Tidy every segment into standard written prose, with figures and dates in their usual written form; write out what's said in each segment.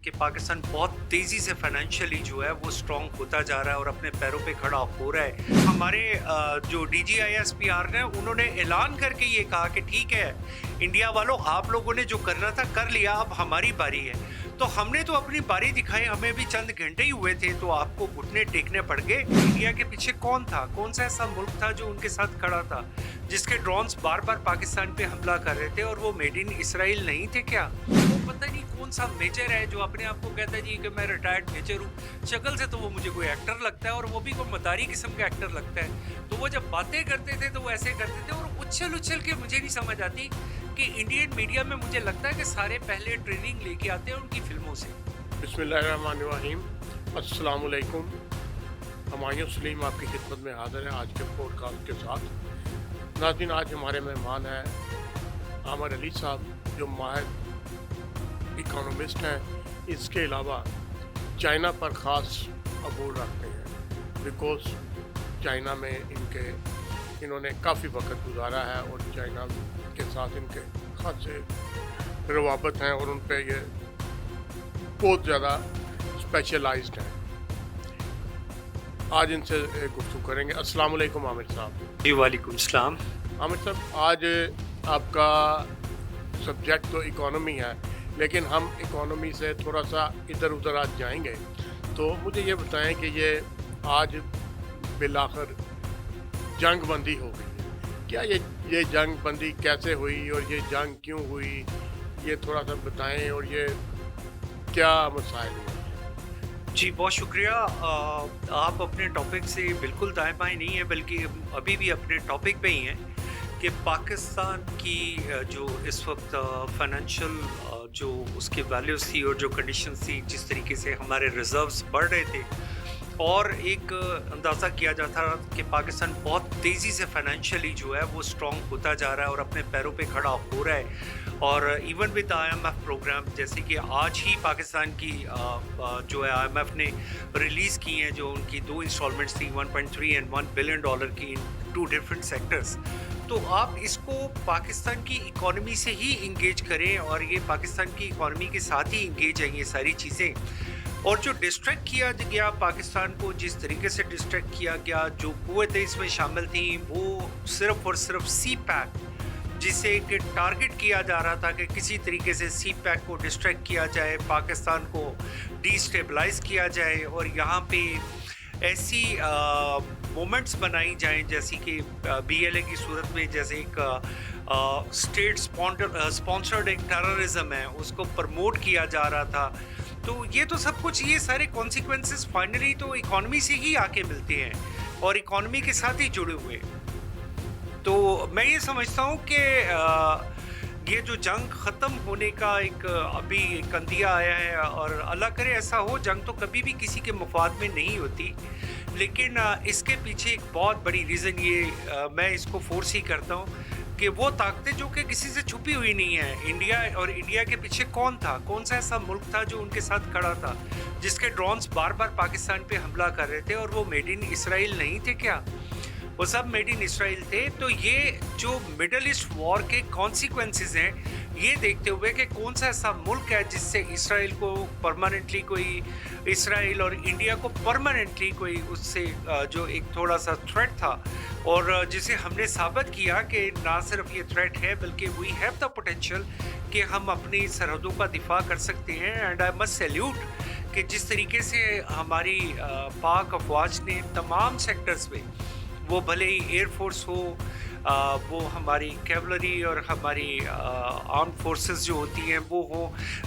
कि पाकिस्तान बहुत तेज़ी से फाइनेंशियली जो है वो स्ट्रॉन्ग होता जा रहा है और अपने पैरों पे खड़ा हो रहा है। हमारे जो DGISPR ने उन्होंने ऐलान करके ये कहा कि ठीक है इंडिया वालों, आप लोगों ने जो करना था कर लिया, अब हमारी बारी है। तो हमने तो अपनी बारी दिखाई, हमें भी चंद घंटे ही हुए थे तो आपको घुटने टेकने पड़ गए। इंडिया के पीछे कौन था? कौन सा ऐसा मुल्क था जो उनके साथ खड़ा था, जिसके ड्रोन्स बार बार पाकिस्तान पे हमला कर रहे थे और वो मेड इन इसराइल नहीं थे क्या? वो पता नहीं कौन सा मेजर है जो अपने आप को कहता है जी कि मैं रिटायर्ड मेजर हूँ। शक्ल से तो वो मुझे कोई एक्टर लगता है और वो भी कोई मदारी किस्म का एक्टर लगता है। तो वो जब बातें करते थे तो वो ऐसे करते थे और उछल उछल के मुझे नहीं समझ आती कि इंडियन मीडिया में मुझे लगता है कि सारे पहले ट्रेनिंग लेके आते हैं उनकी फिल्मों से। बिस्मिल्लाहिर्रहमानिर्रहीम, अस्सलाम वालेकुम। हमायूं सलीम आपकी खिदमत में हाजिर है आज के पॉडकास्ट के साथ। नाज़रीन, आज हमारे मेहमान हैं आमिर अली साहब, जो माहिर इकोनॉमिस्ट हैं। इसके अलावा चाइना पर ख़ास अबूर रखते हैं, बिकॉज चाइना में इन्होंने काफ़ी वक्त गुजारा है और चाइना के साथ इनके खासे रवाबत हैं और उन पर ये बहुत ज़्यादा स्पेशलाइज्ड हैं। आज इनसे गुफ्तगू करेंगे। अस्सलाम वालेकुम आमिर साहब। जी वालेकुम सलाम। आमिर साहब, आज आपका सब्जेक्ट तो इकोनॉमी है, लेकिन हम इकोनॉमी से थोड़ा सा इधर उधर आज जाएंगे। तो मुझे ये बताएं कि ये आज बिलाखिर जंग बंदी हो गई है, क्या ये जंग बंदी कैसे हुई और ये जंग क्यों हुई, ये थोड़ा सा बताएं, और ये क्या मसाइल हुए? जी बहुत शुक्रिया। आप अपने टॉपिक से बिल्कुल दाएं बाएं नहीं है, बल्कि अभी भी अपने टॉपिक पे ही हैं कि पाकिस्तान की जो इस वक्त फाइनेंशियल जो उसकी वैल्यूज थी और जो कंडीशंस थी, जिस तरीके से हमारे रिजर्व्स बढ़ रहे थे और एक अंदाज़ा किया जाता था कि पाकिस्तान बहुत तेज़ी से फाइनेंशियली जो है वो स्ट्रॉन्ग होता जा रहा है और अपने पैरों पे खड़ा हो रहा है। और इवन विद IMF प्रोग्राम, जैसे कि आज ही पाकिस्तान की जो है IMF ने रिलीज़ की हैं जो उनकी 2 इंस्टॉलमेंट्स थी, 1.3 एंड $1 बिलियन की इन 2 डिफरेंट सेक्टर्स। तो आप इसको पाकिस्तान की इकॉनमी से ही इंगेज करें और ये पाकिस्तान की इकॉनमी के साथ ही इंगेज हैं ये सारी चीज़ें। और जो डिस्ट्रैक्ट किया गया पाकिस्तान को, जिस तरीके से डिस्ट्रैक्ट किया गया, जो कुव्वतें इसमें शामिल थी, वो सिर्फ और सिर्फ CPEC, जिसे कि टारगेट किया जा रहा था कि किसी तरीके से CPEC को डिस्ट्रैक्ट किया जाए, पाकिस्तान को डिस्टेबलाइज किया जाए और यहाँ पे ऐसी मोमेंट्स बनाई जाएं जैसे कि BLA की सूरत में, जैसे एक स्टेट स्पॉन्सर्ड एक टेररिज्म है, उसको प्रमोट किया जा रहा था। तो ये तो सब कुछ, ये सारे कॉन्सिक्वेंसेस फाइनली तो इकॉनमी से ही आके मिलते हैं और इकॉनमी के साथ ही जुड़े हुए। तो मैं ये समझता हूँ कि ये जो जंग ख़त्म होने का एक अभी एक अंदिया आया है, और अल्लाह करे ऐसा हो, जंग तो कभी भी किसी के मफाद में नहीं होती, लेकिन इसके पीछे एक बहुत बड़ी रीज़न ये मैं इसको फोर्स ही करता हूँ कि वो ताकतें जो कि किसी से छुपी हुई नहीं है, इंडिया, और इंडिया के पीछे कौन था, कौन सा ऐसा मुल्क था जो उनके साथ खड़ा था, जिसके ड्रोन्स बार बार पाकिस्तान पे हमला कर रहे थे और वो मेड इन इसराइल नहीं थे क्या? वो सब मेड इन इसराइल थे। तो ये जो मिडल ईस्ट वॉर के कॉन्सिक्वेंसेस हैं, ये देखते हुए कि कौन सा ऐसा मुल्क है जिससे इसराइल को परमानेंटली कोई, इसराइल और इंडिया को परमानेंटली कोई उससे जो एक थोड़ा सा थ्रेट था, और जिसे हमने साबित किया कि ना सिर्फ ये थ्रेट है बल्कि वी हैव द पोटेंशियल कि हम अपनी सरहदों का दिफा कर सकते हैं। एंड आई मस्ट सैल्यूट कि जिस तरीके से हमारी पाक अफवाज ने तमाम सेक्टर्स में, वो भले ही एयर फोर्स हो, वो हमारी कैवलरी और हमारी आर्म फोर्सेस जो होती हैं वो हो,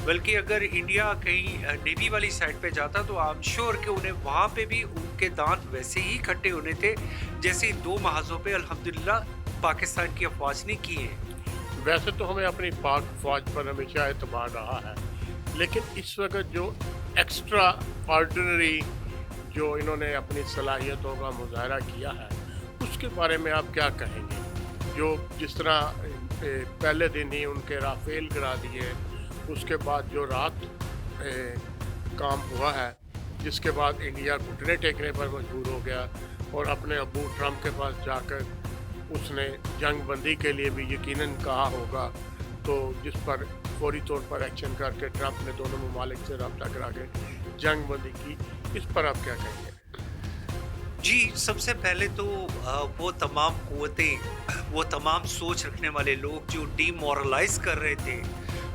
बल्कि अगर इंडिया कहीं नेवी वाली साइड पे जाता तो आई एम श्योर कि उन्हें वहाँ पे भी उनके दांत वैसे ही खट्टे होने थे जैसे 2 महाजों पे अल्हम्दुलिल्लाह पाकिस्तान की अफवाज ने किए हैं। वैसे तो हमें अपनी पाक फौज पर हमेशा एतबार रहा है, लेकिन इस वक्त जो एक्स्ट्रा ऑर्डिनरी जो इन्होंने अपनी सलाहियतों का मुजाहरा किया है, उसके बारे में आप क्या कहेंगे? जो जिस तरह पहले दिन ही उनके राफेल गिरा दिए, उसके बाद जो रात काम हुआ है, जिसके बाद इंडिया घुटने टेकने पर मजबूर हो गया और अपने अबू ट्रम्प के पास जाकर उसने जंग बंदी के लिए भी यकीनन कहा होगा, तो जिस पर فوری طور پر ایکشن کر کے ٹرمپ نے دونوں ممالک سے رابطہ کرا کے جنگ بندی کی، اس پر آپ کیا کہیں گے؟ جی، سب سے پہلے تو وہ تمام قوتیں، وہ تمام سوچ رکھنے والے لوگ جو ڈی مورلائز کر رہے تھے،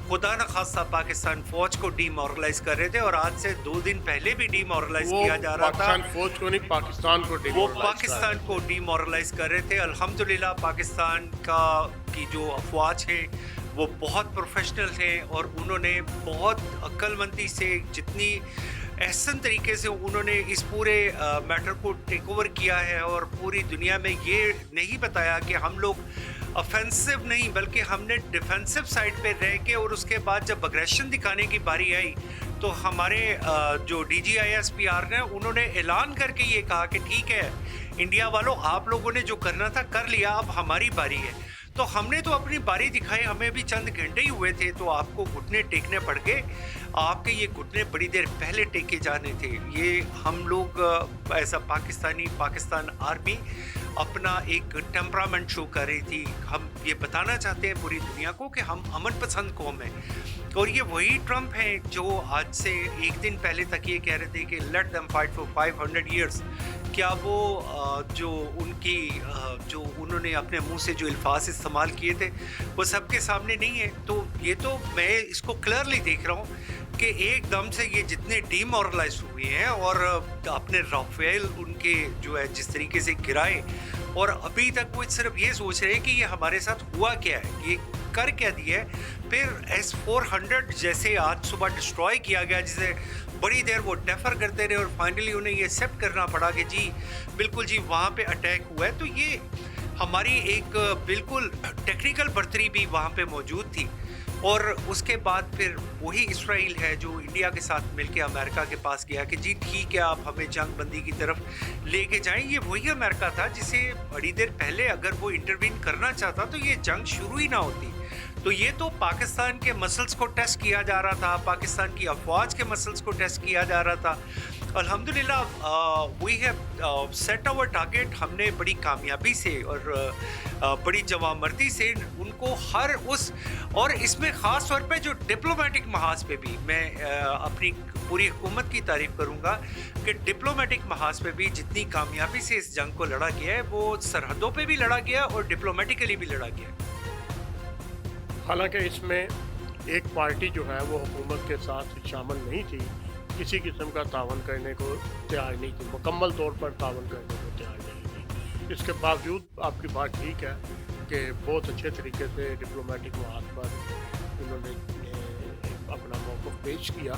خدا نخواستہ پاکستان فوج کو ڈی مورلائز کر رہے تھے، اور آج سے 2 دن پہلے بھی ڈی مورلائز وہ کیا جا رہا تھا. پاکستان فوج کو نہیں، پاکستان کو وہ ڈیمورلائز کر پاکستان کو ڈی مورلائز کر رہے تھے. الحمدللہ پاکستان کی جو افواج ہیں وہ بہت پروفیشنل ہیں، اور انہوں نے بہت عقل مندی سے، جتنی احسن طریقے سے انہوں نے اس پورے میٹر کو ٹیک اوور کیا ہے، اور پوری دنیا میں یہ نہیں بتایا کہ ہم لوگ افینسو نہیں بلکہ ہم نے ڈیفینسو سائڈ پہ رہ کے، اور اس کے بعد جب اگریشن دکھانے کی باری آئی تو ہمارے جو D G I S P R نے، انہوں نے اعلان کر کے یہ کہا کہ ٹھیک ہے انڈیا والوں، آپ لوگوں نے جو کرنا تھا کر لیا، اب ہماری باری ہے. تو ہم نے تو اپنی باری دکھائی، ہمیں بھی چند گھنٹے ہی ہوئے تھے تو آپ کو گھٹنے ٹیکنے پڑ گئے. آپ کے یہ گھٹنے بڑی دیر پہلے ٹیکے جانے تھے. یہ ہم لوگ ایسا پاکستان آرمی اپنا ایک ٹیمپرامنٹ شو کر رہی تھی. ہم یہ بتانا چاہتے ہیں پوری دنیا کو کہ ہم امن پسند قوم ہیں، اور یہ وہی ٹرمپ ہیں جو آج سے 1 دن پہلے تک یہ کہہ رہے تھے کہ let them fight for 500 years. کیا وہ جو ان کی جو انہوں نے اپنے منہ سے جو الفاظ استعمال کیے تھے وہ سب کے سامنے نہیں ہے؟ تو یہ تو میں اس کو کلیئرلی دیکھ رہا ہوں کہ ایک دم سے یہ جتنے ڈی مورلائز ہوئے ہیں، اور اپنے رافیل ان کے جو ہے جس طریقے سے گرائے، اور ابھی تک وہ صرف یہ سوچ رہے ہیں کہ یہ ہمارے ساتھ ہوا کیا ہے، یہ کر کیا دیا ہے. پھر S-400 جیسے آج صبح ڈسٹروائے کیا گیا، جسے بڑی دیر وہ ڈیفر کرتے رہے، اور فائنلی انہیں یہ ایکسیپٹ کرنا پڑا کہ جی بالکل جی وہاں پہ اٹیک ہوا ہے. تو یہ ہماری ایک بالکل ٹیکنیکل برتری بھی وہاں پہ موجود تھی. اور اس کے بعد پھر وہی اسرائیل ہے جو انڈیا کے ساتھ مل کے امریکہ کے پاس گیا کہ جی ٹھیک ہے آپ ہمیں جنگ بندی کی طرف لے کے جائیں. یہ وہی امریکہ تھا جسے بڑی دیر پہلے اگر وہ انٹروین کرنا چاہتا تو یہ جنگ شروع ہی نہ ہوتی. تو یہ تو پاکستان کے مسلز کو ٹیسٹ کیا جا رہا تھا، پاکستان کی افواج کے مسلز کو ٹیسٹ کیا جا رہا تھا. الحمدللہ we have set our target. ہم نے بڑی کامیابی سے اور بڑی جوامردی سے ان کو ہر اس، اور اس میں خاص طور پہ جو ڈپلومیٹک محاذ پہ بھی میں اپنی پوری حکومت کی تعریف کروں گا کہ ڈپلومیٹک محاذ پہ بھی جتنی کامیابی سے اس جنگ کو لڑا گیا ہے وہ سرحدوں پہ بھی لڑا گیا اور ڈپلومیٹکلی بھی لڑا گیا. حالانکہ اس میں ایک پارٹی جو ہے وہ حکومت کے ساتھ شامل نہیں تھی، کسی قسم کا تعاون کرنے کو تیار نہیں تھی، مکمل طور پر تعاون کرنے کو تیار نہیں تھی. اس کے باوجود آپ کی بات ٹھیک ہے کہ بہت اچھے طریقے سے ڈپلومیٹک محاذ پر انہوں نے اپنا موقف پیش کیا،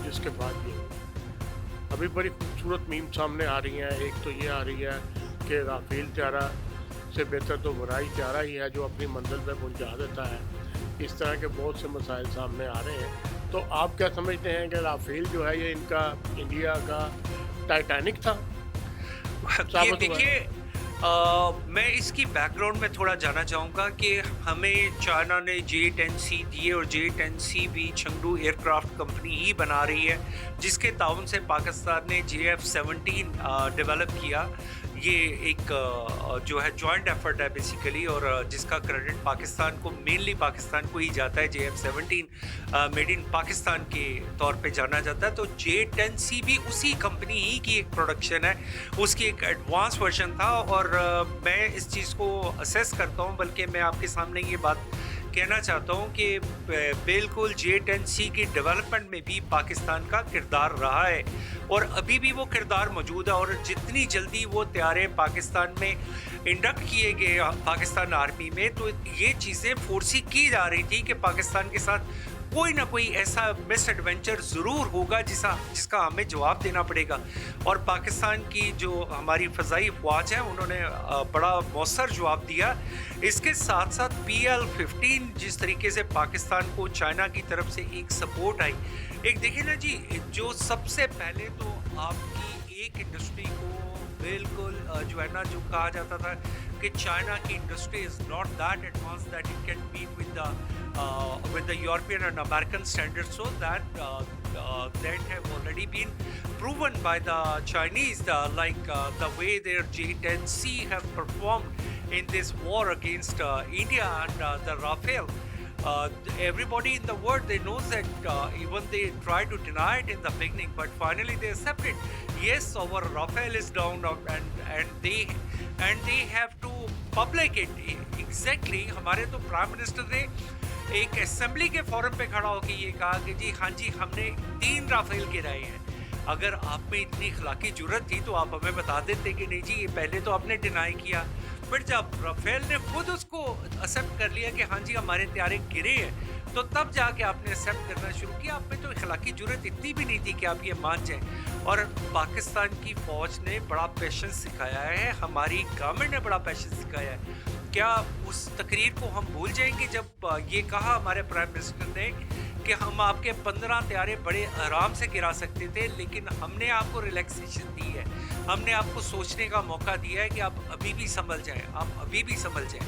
جس کے بعد یہ ابھی بڑی خوبصورت میم سامنے آ رہی ہیں. ایک تو یہ آ رہی ہے کہ رافیل طیارہ سے بہتر تو برائی طیارہ ہی ہے جو اپنی منزل پہ پہنچا دیتا ہے. اس طرح کے بہت سے مسائل سامنے آ رہے ہیں. تو آپ کیا سمجھتے ہیں کہ رافیل جو ہے یہ ان کا انڈیا کا ٹائٹینک تھا؟ یہ دیکھیے میں اس کی بیک گراؤنڈ میں تھوڑا جانا چاہوں گا کہ ہمیں چائنا نے J-10C دیے، اور J-10C بھی چنگڈو ایئر کرافٹ کمپنی ہی بنا رہی ہے جس کے تعاون سے پاکستان نے JF-17 ڈیولپ کیا. یہ ایک جو ہے جوائنٹ ایفرٹ ہے بیسیکلی، اور جس کا کریڈٹ پاکستان کو، مینلی پاکستان کو ہی جاتا ہے. JF-17 میڈ ان پاکستان کے طور پہ جانا جاتا ہے. تو J-10C بھی اسی کمپنی ہی کی ایک پروڈکشن ہے، اس کی ایک ایڈوانس ورژن تھا. اور میں اس چیز کو اسیس کرتا ہوں، بلکہ میں آپ کے سامنے یہ بات کہنا چاہتا ہوں کہ بالکل J-10C کی ڈیولپمنٹ میں بھی پاکستان کا کردار رہا ہے، اور ابھی بھی وہ کردار موجود ہے. اور جتنی جلدی وہ طیارے پاکستان میں انڈکٹ کیے گئے پاکستان آرمی میں، تو یہ چیزیں فورسی کی جا رہی تھی کہ پاکستان کے ساتھ کوئی نہ کوئی ایسا مس ایڈونچر ضرور ہوگا جس کا ہمیں جواب دینا پڑے گا. اور پاکستان کی جو ہماری فضائی افواج ہیں انہوں نے بڑا مؤثر جواب دیا. اس کے ساتھ ساتھ PL-15 جس طریقے سے پاکستان کو چائنا کی طرف سے ایک سپورٹ آئی. ایک دیکھیں نا جی، جو سب سے پہلے تو آپ کی ایک انڈسٹری کو بالکل جو ہے نا، جو کہا جاتا تھا کہ چائنا کی industry is not that advance that it can meet with the European and American standards, so that have already been proven by the Chinese, like the way their J-10C have performed in this war against India, and the Rafale. everybody in the world, they knows that even they try to deny it in the beginning, but finally they accept it. Yes, our Rafael is down, and they have to public it. Exactly, हमारे तो prime minister ने एक assembly के forum पे खड़ा होकर ये कहा कि जी हाँ जी, हमने 3 राफेल गिराए हैं। अगर आप में इतनी अखलाकी जुर्रत थी तो आप हमें बता देते कि नहीं जी, ये पहले तो आपने डिनाई किया। फिर जब राफेल ने खुद उसको एक्सेप्ट कर लिया कि हाँ जी हमारे त्यारे गिरे हैं, तो तब जाके आपने एक्सेप्ट करना शुरू किया। आप में तो अखलाकी जुर्रत इतनी भी नहीं थी कि आप ये मान जाएं। और पाकिस्तान की फौज ने बड़ा पेशेंस सिखाया है, हमारी गवर्नमेंट ने बड़ा पेशेंस सिखाया है। क्या उस तकरीर को हम भूल जाएंगे जब ये कहा हमारे प्राइम मिनिस्टर ने कि हम आपके 15 त्यारे बड़े आराम से गिरा सकते थे, लेकिन हमने आपको रिलैक्सेशन दी है, हमने आपको सोचने का मौका दिया है कि आप अभी भी संभल जाएं, आप अभी भी संभल जाएं।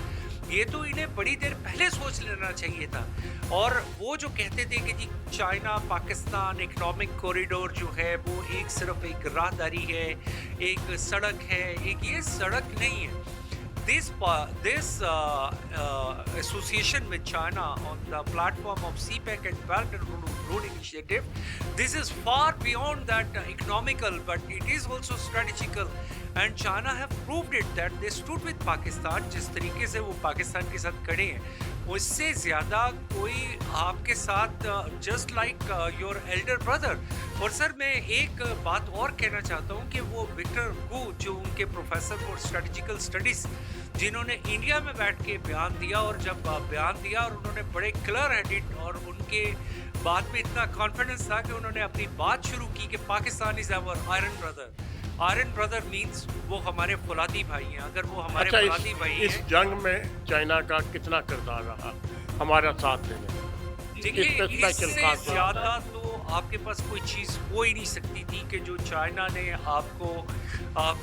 ये तो इन्हें बड़ी देर पहले सोच लेना चाहिए था। और वो जो कहते थे कि जी चाइना पाकिस्तान इकोनॉमिक कॉरिडोर जो है वो एक सिर्फ एक राहदारी है, एक सड़क है, एक ये सड़क नहीं है। This association with China on the platform of CPEC and Belt and Road Initiative, this is far beyond that economical, but it is also strategical. And China have proved it that they stood with Pakistan. जिस तरीके से वो पाकिस्तान के साथ खड़े हैं, उससे ज़्यादा कोई आपके साथ just like your elder brother। और सर मैं एक बात और कहना चाहता हूँ कि वो विक्टर गू जो उनके प्रोफेसर फॉर स्ट्रेटजिकल स्टडीज़, जिन्होंने इंडिया में बैठ के बयान दिया, और जब बयान दिया और उन्होंने बड़े क्लियर हेडेड, और उनके बात में इतना कॉन्फिडेंस था कि उन्होंने अपनी बात शुरू की कि Pakistan is our iron brother. Iron brother means वो हमारे फौलादी भाई हैं। अगर वो हमारे फौलादी भाई हैं, इस जंग में चाइना का कितना किरदार रहा हमारा साथ देने में? देखिए इससे ज़्यादा तो आपके पास कोई चीज़ हो ही नहीं सकती थी कि जो चाइना ने आपको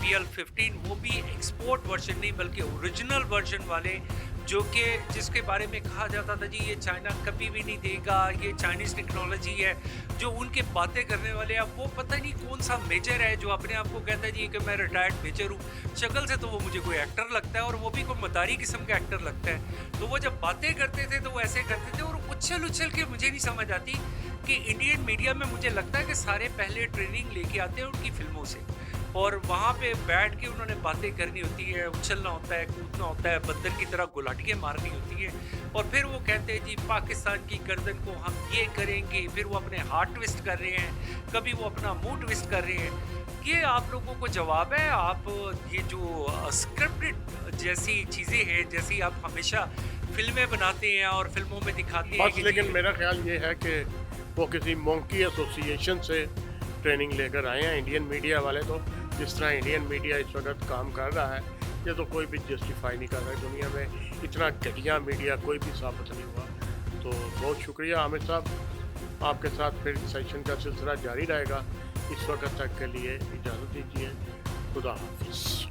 PL-15, वो भी एक्सपोर्ट वर्जन नहीं बल्कि ओरिजिनल वर्जन वाले, जो कि जिसके बारे में कहा जाता था जी ये चाइना कभी भी नहीं देगा, ये चाइनीज़ टेक्नोलॉजी है, जो उनके बातें करने वाले हैं। वो पता नहीं कौन सा मेजर है जो अपने आप को कहता है जी कि मैं रिटायर्ड मेजर हूँ। शक्ल से तो वो मुझे कोई एक्टर लगता है, और वो भी कोई मदारी किस्म का एक्टर लगता है। तो वो जब बातें करते थे तो वो ऐसे करते थे, और उछल उछल के मुझे नहीं समझ आती कि इंडियन मीडिया में मुझे लगता है कि सारे पहले ट्रेनिंग लेके आते हैं उनकी फिल्मों से, और वहाँ पे बैठ के उन्होंने बातें करनी होती है, उछलना होता है, कूदना होता है, बंदर की तरह गुलाटियाँ मारनी होती है, और फिर वो कहते हैं जी पाकिस्तान की गर्दन को हम ये करेंगे। फिर वो अपने हाथ ट्विस्ट कर रहे हैं, कभी वो अपना मुंह ट्विस्ट कर रहे हैं। ये आप लोगों को जवाब है? आप ये जो स्क्रिप्टेड जैसी चीज़ें हैं, जैसी आप हमेशा फिल्में बनाते हैं और फिल्मों में दिखाते हैं बस, लेकिन मेरा ख्याल ये है कि वो किसी मोंकी एसोसिएशन से ट्रेनिंग लेकर आए हैं इंडियन मीडिया वाले। तो जिस तरह इंडियन मीडिया इस वक्त काम कर रहा है, ये तो कोई भी जस्टिफाई नहीं कर रहा है। दुनिया में इतना घटिया मीडिया कोई भी साबित नहीं हुआ। तो बहुत शुक्रिया आमिर साहब, आपके साथ फिर सेशन का सिलसिला जारी रहेगा। इस वक्त तक के लिए इजाज़त दीजिए। खुदा हाफिज़।